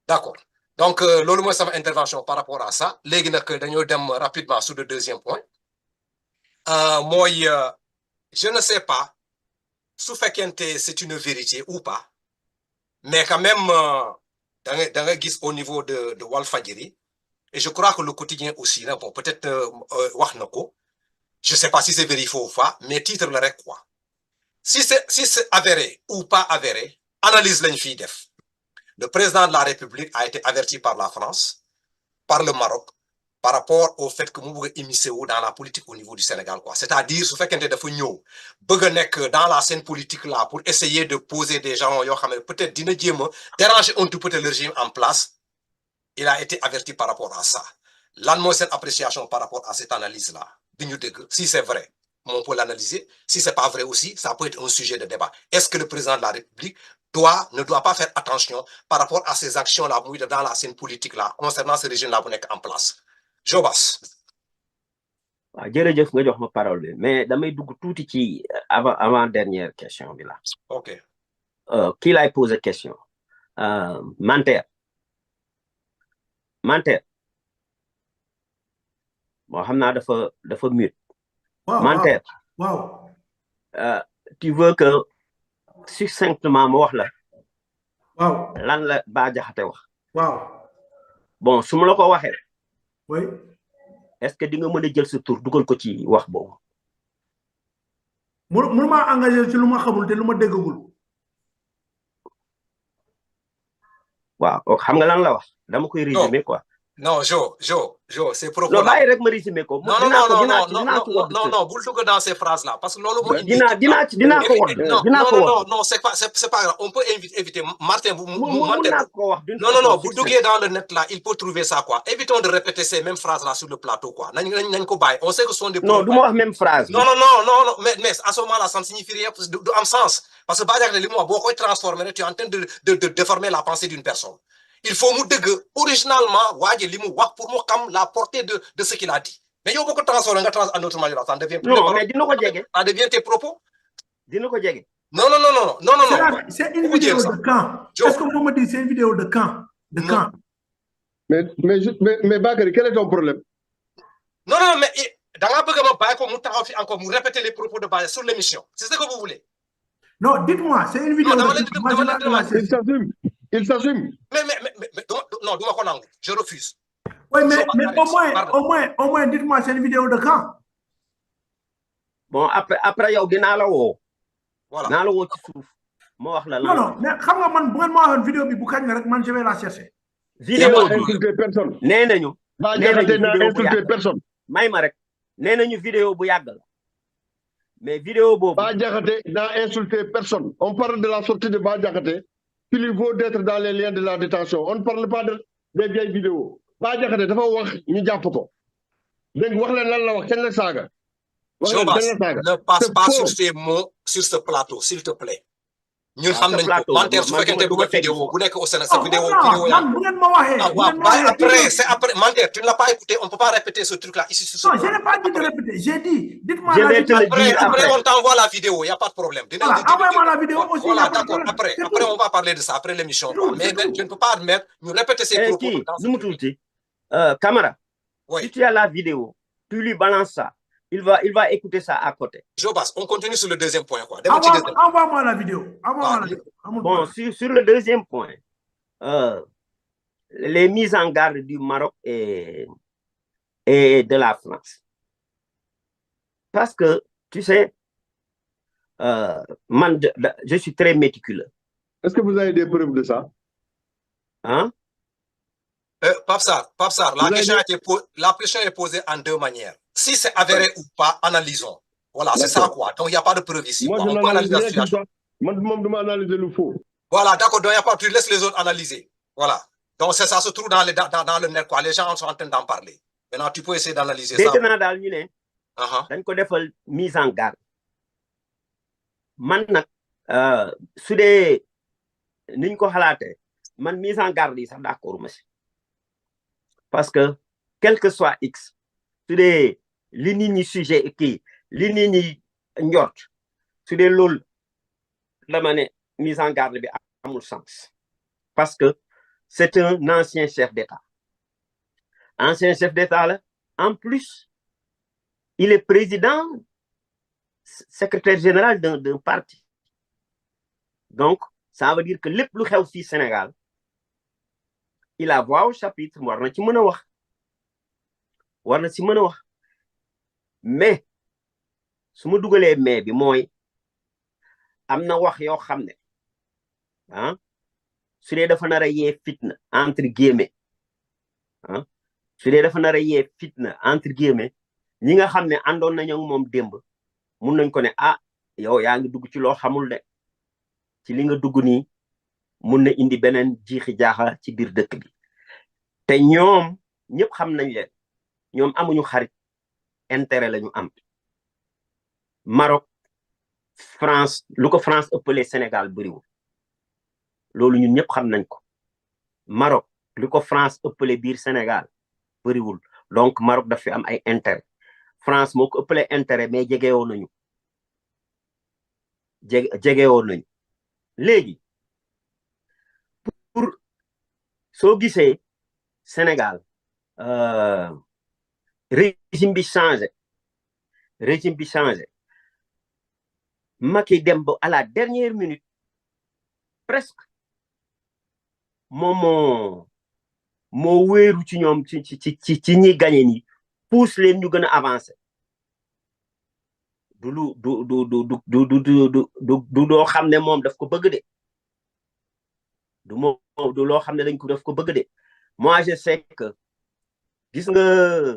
D'accord. Donc, loolu mooy sama intervention par rapport à ça. Léegi nag dañoo dem rapidement sur le deuxième point. Mooy je ne sais pas su fekkente c'est une vérité ou pas, mais quand même da nga gis au niveau de Walfadjri, et je crois que le quotidien aussi là, bon peut-être wax na ko, je sais pas si c'est vérifié ou pas, mais titre la rek quoi. Si c'est avéré ou pas avéré, analyse lañ fiy def. Le président de la République a été averti par la France, par le Maroc, par rapport au fait que mu bëgg a immiscer wu dans la politique au niveau du Sénégal quoi. C'est-à-dire su fekkente dafa ñëw bëgg a nekk dans la scène politique là pour essayer de poser des gens yoo xam ne peut-être dina jéem a déranger un tout petit le régime en place. Il a été averti par rapport à ça. Lan mooy seen appréciation par rapport à cette analyse là bi ñu dégg si c'est vrai on peut l'analyser, si c'est pas vrai aussi ça peut être un sujet de débat. Est-ce que le président de la République ne doit pas faire attention par rapport à ces actions là muy dans la scène politique là concernant ce régime là bu nekk en place. Jobas. waaw jërëjëf nga jox ma parole bi mais damay dugg tuuti ci avant dernière question bi la. Ok. Kii laay poser question. Manter bon xam naa dafa mute. Manter. waaw. Tu veux que succinctement ma wax la. waaw. lan la Bah Diakhaté wax. waaw. bon su ma la ko waxee. oui. est-ce que di nga mën a jël sa tur dugal ko ci wax boobu. mënu maa engagé ci lu ma xamul te lu ma déggagul. waaw xam nga lan la wax dama koy résumer quoi. non Jo c'est propos non bàyyi rek ma résumer ko. non bul dugg dans ces phrases là parce que loolu moo dinaa ko wax non c'est pas grave on peut éviter Martin bu non bu duggee dans le net là il peut trouver ça quoi. Évitons de répéter ces mêmes phrases là sur le plateau quoi nañ ko bàyyi on sait que ce sont des non du ma wax même phrase non mais à ce moment là ça ne signifie rien du am sens parce que Bah Diakhaté li mu wax boo koy transformer tu es en train de déformer la pensée d'une personne. Il faut mu dëgg originalement waa ji li mu wax pour mu xam la portée de ce qu'il a dit mais yow boo ko transformé nga en autre manière ça devient non mais dina ko jege ça devient tes propos dina ko jege non c'est une vidéo de quand est-ce que vous me dites c'est une vidéo de quand mais Bakary quel est ton problème non mais da nga bëgg ma bàyyi ko mu taxaw fi encore mu répéter les propos de Bah sur l'émission c'est ce que vous voulez. Non, dites-moi, c'est une vidéo il s'assume. Mais non, je refuse. Oui, mais au moins, dites-moi, c'est une vidéo de quand? Bon, après, yow dinaa la woo. Voilà. Naa la woo ci suuf. Ma wax la non, mais xam nga man bu ngeen ma waxoon vidéo bi bu kañ rek man je vais la chercher. Vidéo insulté personne. Nee nañu insulté personne. May ma rek. Nee nañu vidéo bu yàgg la. Mais vidéo boobu. Bah Diakhaté n'a insulté personne. On parle de la sortie de Bah Diakhaté. Il lui vaut d'être dans les liens de la détention. On ne parle pas des vieilles vidéos. Bah Diakhaté dafa wax ñu jàpp ko. Dégg wax leen lan la wax kenn la saaga. Ne passe pas sur ces mots sur ce plateau s'il te plaît. ñun xam nañ ko Manter su fekkente dugal vidéo bu nekk au Sénégal sa vidéo man bu ngeen ma waxee après c'est après Manter tu ne l'as pas écouté on ne peut pas répéter ce truc là ici sur ce non je n'ai pas dit de répéter j'ai dit dites-moi je vais te le dire après on t'envoie la vidéo il y a pas de problème voilà envoie-moi la vidéo aussi voilà d'accord après on va parler de ça après l'émission mais je ne peux pas admettre ñu répéter ces propos nu mu tuuti Camara si tu as la vidéo tu lui balances ça il va écouter ça à côté. Jobas, on continue sur le deuxième point quoi. Envoie-moi la vidéo. Bon, sur le deuxième point, les mises en garde du Maroc et de la France. Parce que, tu sais, je suis très méticuleux. Est-ce que vous avez des preuves de ça? Hein? Pape Sarr, la question est posée en deux manières. Si c'est avéré ou pas, analysons. Voilà, c'est ça quoi. Donc il n'y a pas de preuve ici. Moi, je n'analyse rien que ça. Moi, je m'en analyse le faux. Voilà, d'accord. Donc il n'y a pas, tu laisses les autres analyser. Voilà. Donc ça se trouve dans le net quoi. Les gens sont en train d'en parler. Maintenant, tu peux essayer d'analyser ça. Daal ñu ne. dañ ko defal mise en garde. Man nag su dee niñ ko xalaatee man mise en garde yi sax d'accord ma si. Parce que quel que soit X su dee li nit ñi sujet kii li nit ñi njort su dee loolu dama ne mise en garde bi amul sens parce que c'est un ancien chef d'État. Ancien chef d'État, là, en plus, il est président, secrétaire général d'un parti. Donc, ça veut dire que le plus xew fii Sénégal, il a voix au chapitre, war na ci mën a wax. War na ci mën a wax. Mais, su ma dugalee mais bi mooy, am na wax yoo xam ne, ah, su dee dafa nar a yee fitna, entre guillemets, ah, su dee dafa nar a yee fitna, entre guillemets, ñi nga xam ne àndoon nañu ak moom démb, mun nañ ko ne, ah, yow yaa ngi dugg ci loo xamul de, ci li nga dugg nii, mun na indi beneen jiixi jaaxa ci biir dëkk bi. te ñoom ñëpp xam nañ leen ñoom amuñu xarit intérêt lañu am. Maroc France lu ko France ëppale Sénégal bëriwul loolu ñun ñëpp xam nañ ko. Maroc lu ko France ëppale biir Sénégal bëriwul donc Maroc daf fi am ay intérêt. France moo ko ëppale intérêt mais jegewoo nañu jegewoo nañu léegi pour soo gisee Sénégal régime bi changé Macky dem ba à la dernière minute presque moom moo wéeru ci ñoom ci ñi gagné ni pousse leen ñu gën a avancé du loo xam ne moom daf ko bëgg de du loo xam ne dañ ko daf ko bëgg de. Moi je sais que gis nga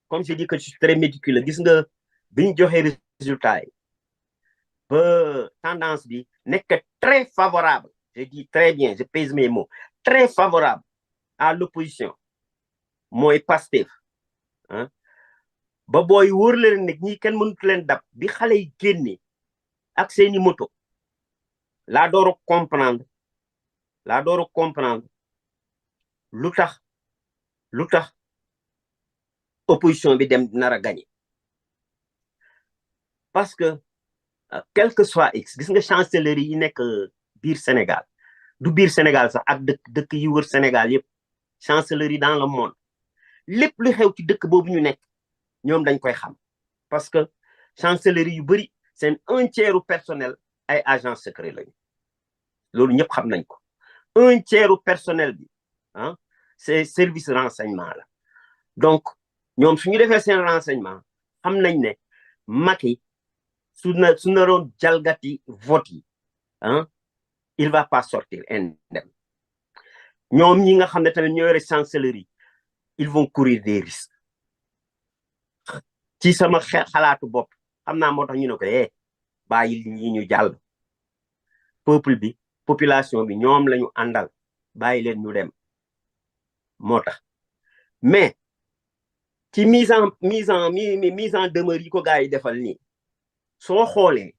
comme je dis que je suis très méticuleux gis nga biñ joxe résultat yi ba tendance bi nekk très favorable, je dis très bien, je pèse mes mots, très favorable à l'opposition mooy Pastef ah ba booy wóor leen ne ñi kenn mënut leen dab bi xale yi génne ak seeni moto laa door a comprendre lu tax opposition bi dem nar a gagné parce que quel que soit x gis nga chancellerie yi nekk biir Sénégal du biir Sénégal sax ak dëkk yi wër Sénégal yëpp chancellerie dans le monde lépp lu xew ci dëkk boobu ñu nekk ñoom dañ koy xam parce que chancellerie yu bëri seen 1/3 personnel ay agents secrets lañu loolu ñëpp xam nañ ko 1/3 personnel bi ah c'est service renseignement la donc ñoom suñu defee seen renseignement xam nañ ne Macky su naroon jalgati vote yi ah il va pas sortir indemne ñoom ñi nga xam ne tamit ñoo yore chancellerie ils vont courir des risques ci sama xalaatu bopp xam naa moo tax ñu ne ko bàyyi ñi ñu jàll peuple bi population bi ñoom lañu àndal bàyyi leen ñu dem moo tax mais ci mise en demeure yi ko gars yi defal nii soo xoolee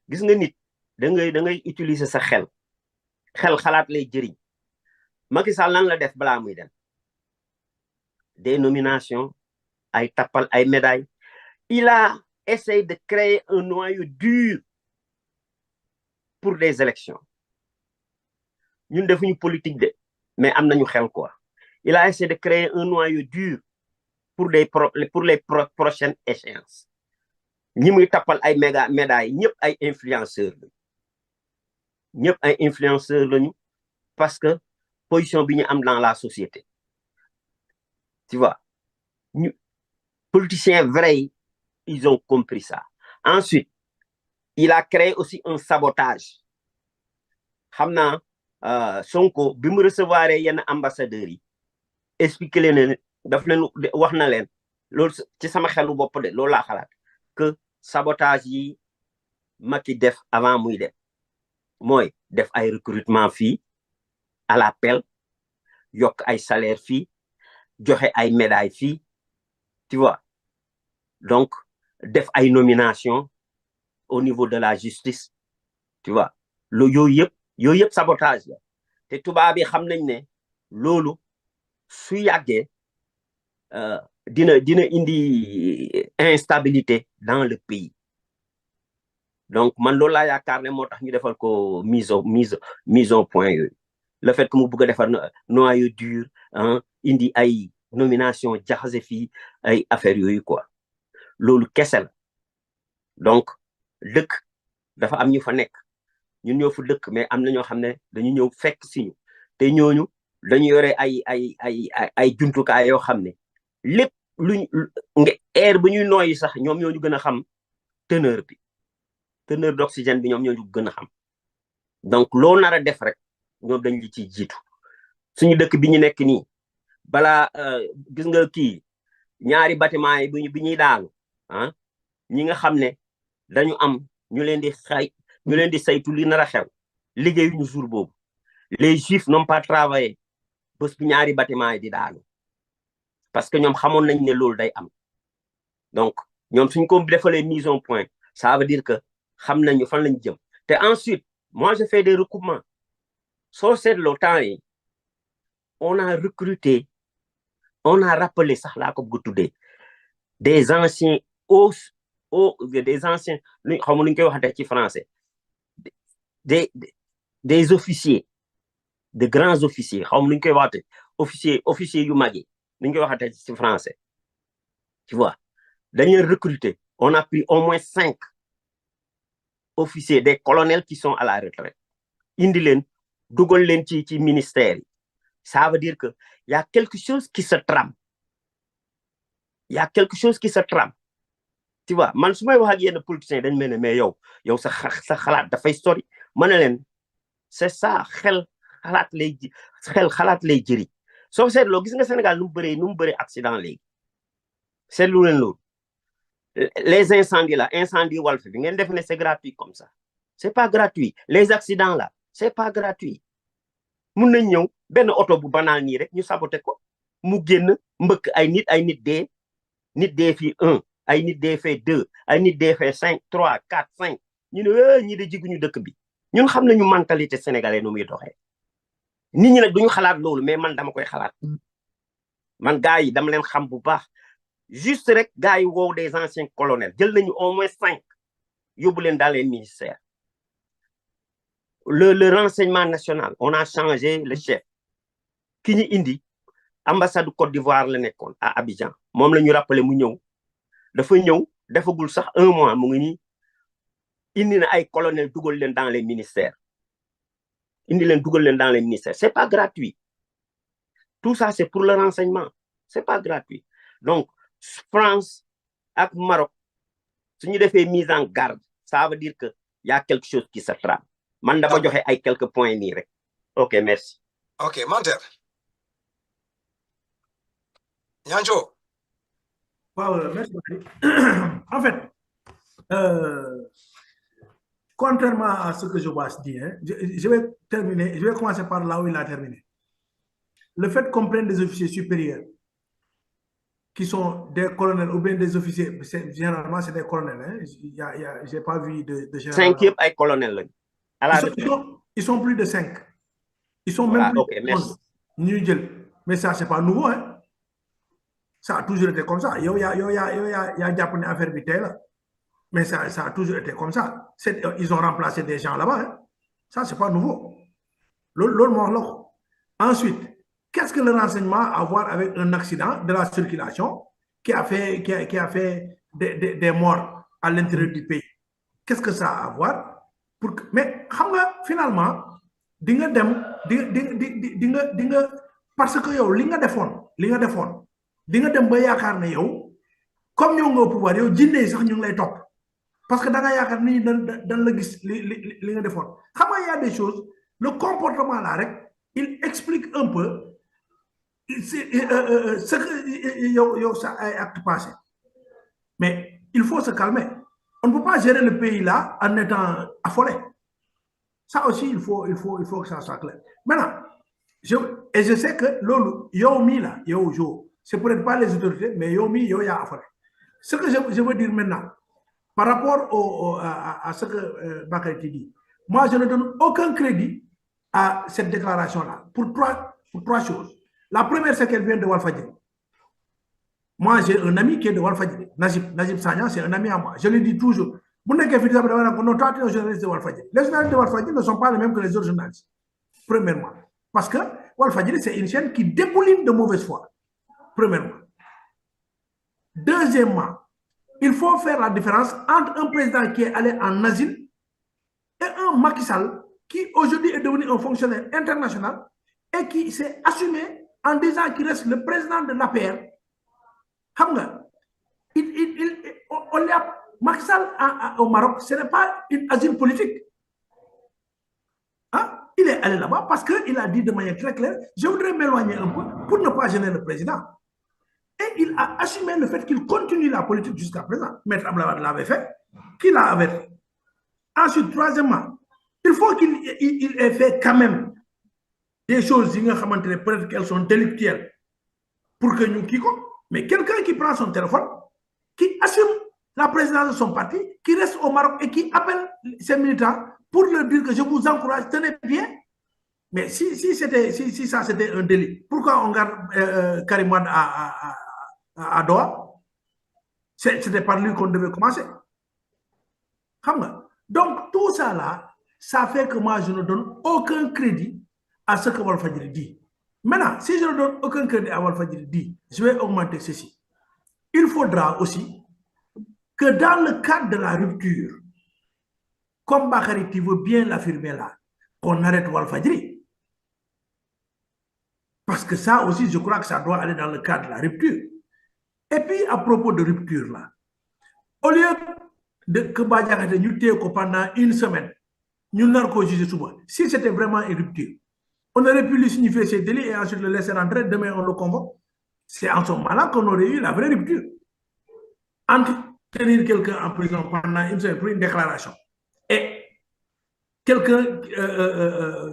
gis nga nit da ngay utiliser sa xel xalaat lay jëriñ Macky Sall lan la def balaa muy dem des nominations ay tappal ay médailles il a essayé de créer un noyau dur pour des élections ñun defuñu politique de mais am nañu xel quoi il a essayé de créer un noyau dur pour les prochaines échéances ñi muy tappal ay médailles ñëpp ay influenceurs lañu parce que position bi ñu am dans la société tu vois ñu politiciens vrais ils ont compris ça. Ensuite il a créé aussi un sabotage xam naa Sonko bi mu recevoir yenn ambassadeurs yi expliqué leen daf leen wax na leen loolu ci sama xelu bopp de loolu laa xalaat que sabotage yi Macky def avant muy dem mooy def ay recrutement fii à l'appel yokk ay salaire fii joxe ay médailles fii tu vois donc def ay nomination au niveau de la justice tu vois yooyu yëpp sabotage la te tubaab yi xam nañ ne loolu su yàggee dina indi instabilité dans le pays donc man loolu laa yaakaar ne moo tax ñu defal ko mise au point yooyu le fait que mu bëgg a defar noyau dur hein, indi ay nomination jaxase fii ay affaires yooyu quoi loolu kese la donc dëkk dafa am ñu fa nekk ñun ñoo fa dëkk mais am na ñoo xam ne dañu ñëw fekk si ñu te ñooñu dañu yore ay jumtukaay yoo xam ne lépp luñ air bu ñuy nooyi sax ñoom ñoo ñu gën a xam teneur d'oxygène bi ñoom ñoo ñu gën a xam donc loo nar a def rek ñoom dañ li ciy jiitu suñu dëkk bi ñu nekk nii balaa gis nga kii ñaari bâtiment yi bi ñuy daanu ah ñi nga xam ne dañu am ñu leen di saytu li nar a xew liggéeyuñu jour boobu les juifs n'ont pas travaillé bés bu ñaari bâtiment yi di daanu parce que ñoom xamoon nañ ne loolu day am donc ñoom suñ ko defalee mise en point ça veut dire que xam nañu fan lañ jëm te ensuite moi je fais des recoupements soo seetloo temps yi on a recruté on a rappelé sax laa ko bëgg a tuddee des anciens des anciens xaw ma nu ñu koy waxatee ci français des officiers de grands officiers xaw ma nu ñu koy waxatee officiers yu mag yi nu ñu koy waxatee ci français tu vois dañuy recruter on a pris au moins 5 officiers des colonels qui sont à la retraite indi leen dugal leen ci ministère yi ça veut dire que y a quelque chose qui se trame tu vois man su may wax ak yenn politiciens dañ mel ne mais yow sa xalaat dafay sori ma ne leen c'est ça xel xalaat lay jëriñ soo seetloo gis nga Sénégal nu mu bëree accident léegi seetlu leen loolu les incendies là incendie Walf bi ngeen def ne c'est gratuit comme ça c'est pas gratuit les accidents là c'est pas gratuit mun nañ ñëw benn oto bu banal nii rek ñu saboté ko mu génn mbëkk ay nit dee fii 1 ay nit dee fee 2 ay nit dee fee 5 3 4 5 ñu ne ñi de jiguñu dëkk bi ñun xam nañu mentalité sénégalais nu muy doxee nit ñi nag duñu xalaat loolu mais man dama koy xalaat man gars yi dama leen xam bu baax juste rek gars yi woow des anciens colonels jël nañu au moins 5 yóbbu leen dans les ministères le renseignement national on a changé le chef ki ñu indi ambassade Côte d'Ivoire la nekkoon à Abidjan moom la ñu rappelé mu ñëw dafa ñëw defagul sax 1 mois mu ngi nii indi na ay colonels dugal leen dans les ministères c'est pas gratuit tout ça c'est pour le renseignement c'est pas gratuit donc France ak Maroc su ñu defee mise en garde ça veut dire que y a quelque chose qui se trame man dama joxe ay quelques points nii rek ok merci ok Manter Niancho waaw merci en fait contrairement à ce que Jobaas dit hein, je vais commencer par là où il a terminé. Le fait qu'on prenne des officiers supérieurs qui sont des colonels ou bien des officiers, généralement c'est des colonels, hein. J'ai pas vu de général. 5e ay colonels. Ils sont plus de 5. Ils sont même plus de 11. Mais ça, c'est pas nouveau. Hein. Ça a toujours été comme ça. Il y a japonais affaire vitale là. Mais ça a toujours été comme ça. Ils ont remplacé des gens là-bas. Hein. Ça, c'est pas nouveau. Ensuite, qu'est-ce que le renseignement a à voir avec un accident de la circulation qui a fait des morts à l'intérieur du pays? Qu'est-ce que ça a à voir? Mais finalement, parce que yow li nga defoon dem ba yaakaar ne yow comme yow nga pouvoir yow jinne sax ñu ngi lay topp parce que da nga yaakaar ni dañ la gis li nga defoon xam nga y a des choses le comportement là rek il explique un peu ce que yow ça ay acte passé mais il faut se calmer. On ne peut pas gérer le pays là en étant affolé. Ça aussi, il faut que ça soit clair. Maintenant, je sais que Yomi là, c'est peut-être pas les autorités, mais Yomi, yo ya affolé. Ce que je veux dire maintenant, par rapport à ce que Bakary dit, moi je ne donne aucun crédit à cette déclaration-là pour trois choses. La première, c'est qu'elle vient de Walfadjri. Moi, j'ai un ami qui est de Walfadjri. Najib Sagna, c'est un ami à moi. Je le dis toujours. Les journalistes de Walfadjri. Les journalistes de Walfadjri ne sont pas les mêmes que les autres journalistes. Premièrement. Parce que Walfadjri, c'est une chaîne qui dégouline de mauvaise foi, premièrement. Deuxièmement, il faut faire la différence entre un président qui est allé en asile et un Macky Sall qui aujourd'hui est devenu un fonctionnaire international et qui s'est assumé en disant qu'il reste le président de l'APR. Macky Sall au Maroc, ce n'est pas une asile politique. Hein? Il est allé là-bas parce qu'il a dit de manière très claire, je voudrais m'éloigner un peu pour ne pas gêner le président. Et il a assumé le fait qu'il continue la politique jusqu'à présent. Maître Abdoulaye l'avait fait, qu'il avait fait. Ensuite, troisièmement, il faut qu'il ait fait quand même des choses, peut-être qu'elles sont délictuelles pour que nous quiconque, mais quelqu'un qui prend son téléphone, qui assume la présidence de son parti, qui reste au Maroc et qui appelle ses militants pour leur dire que je vous encourage, tenez bien. Mais si ça c'était un délit, pourquoi on garde Karim Wade à Doha? C'était par lui qu'on devait commencer. Donc tout ça là, ça fait que moi je ne donne aucun crédit à ce que Walfadjri dit. Maintenant, si je ne donne aucun crédit à Walfadjri dit, je vais augmenter ceci. Il faudra aussi que dans le cadre de la rupture, comme Bakary tu veux bien l'affirmer là, qu'on arrête Walfadjri. Parce que ça aussi, je crois que ça doit aller dans le cadre de la rupture. Et puis, à propos de rupture là, au lieu de que Badiakate nous tue pendant une semaine, nous n'avons pas jugé souvent. Si c'était vraiment une rupture, on aurait pu lui signifier ses délits et ensuite le laisser rentrer, demain on le convoque. C'est en ce moment-là qu'on aurait eu la vraie rupture. Entre tenir quelqu'un en prison pendant une semaine pour une déclaration et quelqu'un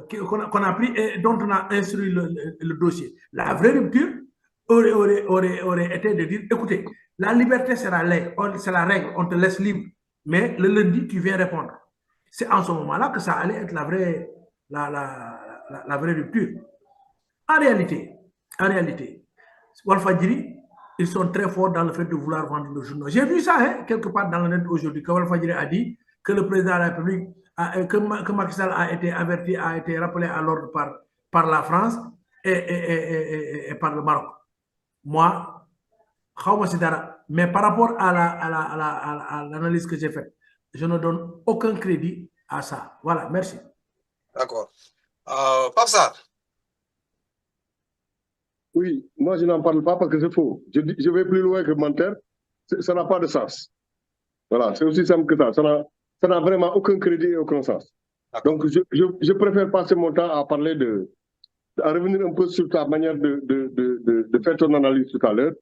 qu'on a pris et dont on a instruit le dossier. La vraie rupture aurait été de dire, écoutez, la liberté c'est la règle, on te laisse libre, mais le lundi tu viens répondre. C'est en ce moment-là que ça allait être la vraie rupture. En réalité, Walfadjri, ils sont très forts dans le fait de vouloir vendre le journal. J'ai vu ça quelque part dans le net aujourd'hui, que Walfadjri a dit que le président de la République, que Macky Sall a été averti, a été rappelé à l'ordre par la France et par le Maroc. Moi, mais par rapport à l'analyse que j'ai faite, je ne donne aucun crédit à ça. Voilà, merci. D'accord. Pape Sarr. Oui, moi je n'en parle pas parce que c'est faux. Je vais plus loin que mentir. Ça n'a pas de sens. Voilà, c'est aussi simple que ça. Ça n'a vraiment aucun crédit et aucun sens. Donc je préfère passer mon temps à parler à revenir un peu sur ta manière de faire ton analyse tout à l'heure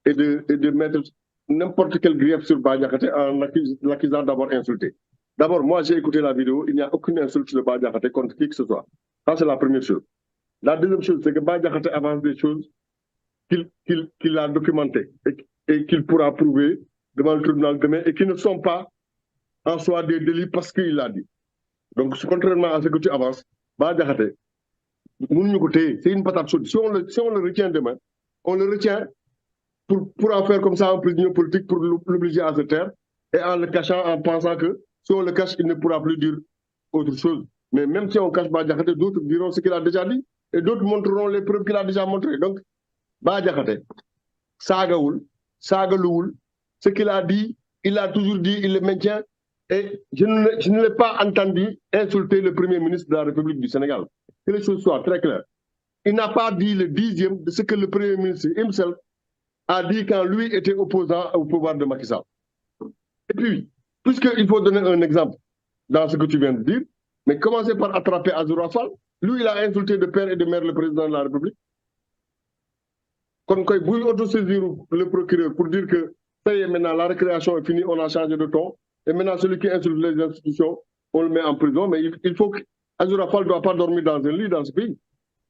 et de mettre n'importe quel grief sur Badiakate en l'accusant d'avoir insulté. D'abord, moi j'ai écouté la vidéo, il n'y a aucune insulte de Badiakate contre qui que ce soit. Ça c'est la première chose. La deuxième chose, c'est que Badiakate avance des choses qu'il a documentées et qu'il pourra prouver devant le tribunal demain et qui ne sont pas en soi des délits parce qu'il l'a dit. Donc, contrairement à ce que tu avances, Badiakate, c'est une patate chaude. Si on le retient demain, on le retient pour en faire comme ça un prisonnier politique, pour l'obliger à se taire, et en le cachant, en pensant que si on le cache, il ne pourra plus dire autre chose. Mais même si on cache Badiakate, d'autres diront ce qu'il a déjà dit, et d'autres montreront les preuves qu'il a déjà montrées. Donc, Badiakate, Sagaoul, Sagalououl, ce qu'il a dit, il a toujours dit, il le maintient, et je ne l'ai pas entendu insulter le Premier ministre de la République du Sénégal. Que les choses soient très claires. Il n'a pas dit le 10e de ce que le Premier ministre himself a dit quand lui était opposant au pouvoir de Macky Sall. Et puis, puisqu'il faut donner un exemple dans ce que tu viens de dire, mais commencez par attraper Azoura Fall. Lui, il a insulté de père et de mère le président de la République. Quand vous autosaisir le procureur pour dire que ça y est, maintenant la récréation est finie, on a changé de ton, et maintenant celui qui insulte les institutions, on le met en prison, mais il faut que Azoura Fall ne doit pas dormir dans un lit dans ce pays.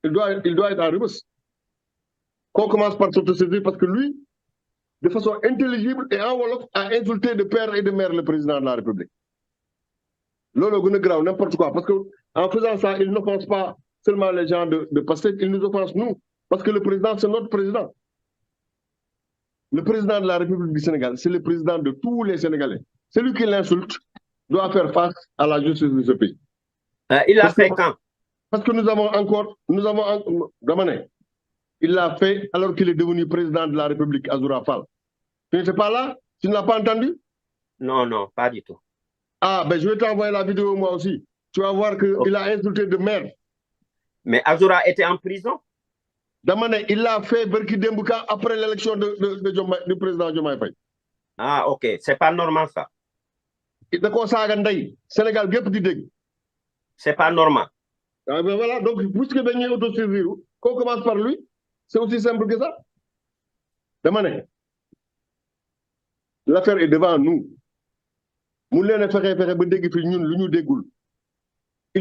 Il doit être en Rebeuss. Qu'on commence par s'autosaisir parce que lui, de façon intelligible et en Wolof, a insulté de père et de mère le président de la République. Lolo grave, n'importe quoi. Parce qu'en faisant ça, il n'offense pas seulement les gens de Pastef, il nous offense nous. Parce que le président, c'est notre président. Le président de la République du Sénégal, c'est le président de tous les Sénégalais. Celui qui l'insulte doit faire face à la justice de ce pays. Il a fait quand? Parce que nous avons Damané, il l'a fait alors qu'il est devenu président de la République, Azoura Fall. Tu n'étais pas là? Tu ne l'as pas entendu? Non, pas du tout. Ah, ben je vais t'envoyer la vidéo moi aussi. Tu vas voir qu'il a insulté de merde. Mais Azoura était en prison? Damané, il l'a fait Berki Dembouka après l'élection du président Diomaye Faye. Ah, ok. C'est pas normal ça. Sénégal c'est pas normal. Ah ben voilà, donc puisque dañuy autosaisir, qu'on commence par lui, c'est aussi simple que ça. Damané, l'affaire est devant nous. Il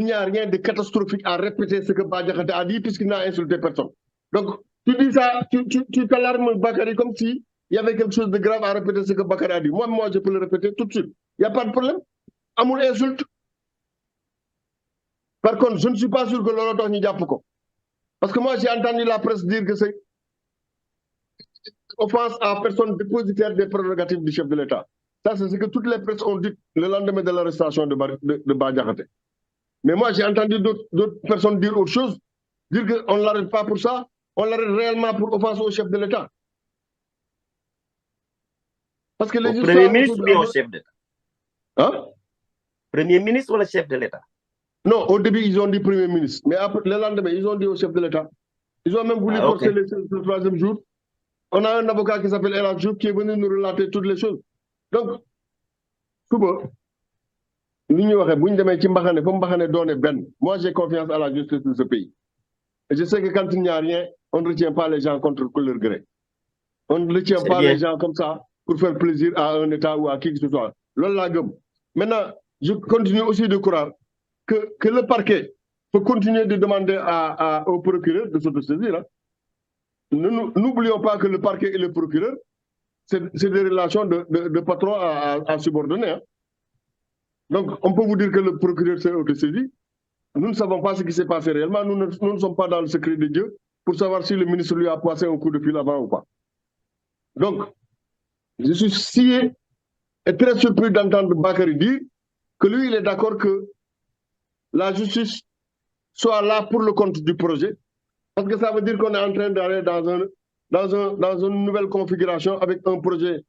n'y a rien de catastrophique à répéter ce que Badiakhaté a dit puisqu'il n'a insulté personne. Donc, tu dis ça, tu t'alarmes Bakary comme si il y avait quelque chose de grave à répéter ce que Bakary a dit. Moi, je peux le répéter tout de suite. Il n'y a pas de problème. Amour insulte. Par contre, je ne suis pas sûr que l'autre n'y a pas. Parce que moi, j'ai entendu la presse dire que c'est offense à personne dépositaire des prérogatives du chef de l'État. Ça, c'est ce que toutes les presses ont dit le lendemain de l'arrestation de Badiakhaté. Mais moi, j'ai entendu d'autres personnes dire autre chose, dire qu'on ne l'arrête pas pour ça, on l'arrête réellement pour offense au chef de l'État. Parce que les au Premier ministre ou bien au chef d'État? Hein? Premier ministre ou le chef de l'État? Non, au début, ils ont dit Premier ministre. Mais après, le lendemain, ils ont dit au chef de l'État. Ils ont même voulu porter le troisième jour. On a un avocat qui s'appelle El Adjoub qui est venu nous relater toutes les choses. Donc, moi j'ai confiance à la justice de ce pays. Et je sais que quand il n'y a rien, on ne retient pas les gens contre leur gré. On ne retient pas les gens comme ça pour faire plaisir à un État ou à qui que ce soit. Maintenant, je continue aussi de croire que le parquet peut continuer de demander au procureur de s'autosaisir. Hein. N'oublions pas que le parquet et le procureur, c'est des relations de patron à subordonné. Hein. Donc, on peut vous dire que le procureur s'est autosaisi. Nous ne savons pas ce qui s'est passé réellement. Nous ne sommes pas dans le secret de Dieu pour savoir si le ministre lui a passé un coup de fil avant ou pas. Donc, je suis scié et très surpris d'entendre Bakary dire que lui, il est d'accord que la justice soit là pour le compte du projet. Parce que ça veut dire qu'on est en train d'aller dans une nouvelle configuration avec un projet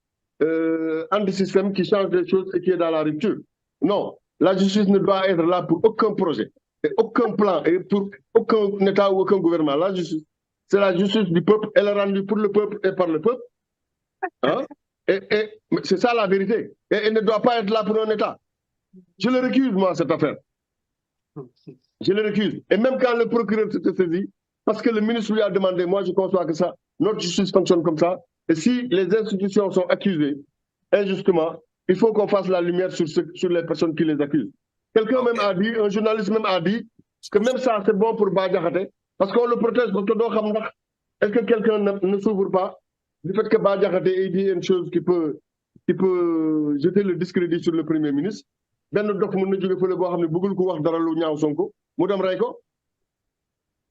anti-système qui change les choses et qui est dans la rupture. Non, la justice ne doit être là pour aucun projet, et aucun plan, et pour aucun État ou aucun gouvernement. La justice, c'est la justice du peuple, elle est rendue pour le peuple et par le peuple. Hein? Et c'est ça la vérité. Et elle ne doit pas être là pour un État. Je le récuse, moi, cette affaire. Je le récuse. Et même quand le procureur s'était saisi, parce que le ministre lui a demandé, moi je conçois que ça, notre justice fonctionne comme ça, et si les institutions sont accusées injustement, il faut qu'on fasse la lumière sur les personnes qui les accusent. Quelqu'un même a dit, un journaliste même a dit, que même ça c'est bon pour Badiakhaté, parce qu'on le protège, parce que est-ce que quelqu'un ne s'ouvre pas du fait que Badiakhaté ait dit une chose qui peut jeter le discrédit sur le Premier ministre. Il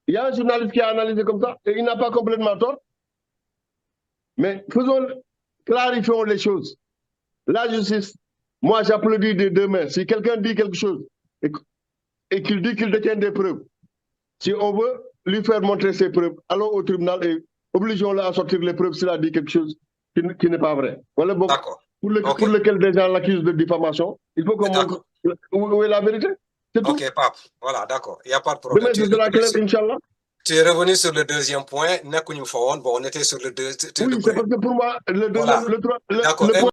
y a un journaliste qui a analysé comme ça, et il n'a pas complètement tort. Mais clarifions les choses. La justice, moi j'applaudis des deux mains. Si quelqu'un dit quelque chose et qu'il dit qu'il détient des preuves, si on veut lui faire montrer ses preuves, allons au tribunal et obligeons-le à sortir les preuves s'il a dit quelque chose qui n'est pas vrai. Voilà, bon, pour lequel des gens l'accusent de diffamation, il faut qu'on montre où est la vérité. Ok, Pape, voilà, d'accord, il n'y a pas de problème. Tu es revenu sur le deuxième point, bon, on était sur le deuxième. Oui, c'est parce que pour moi, le point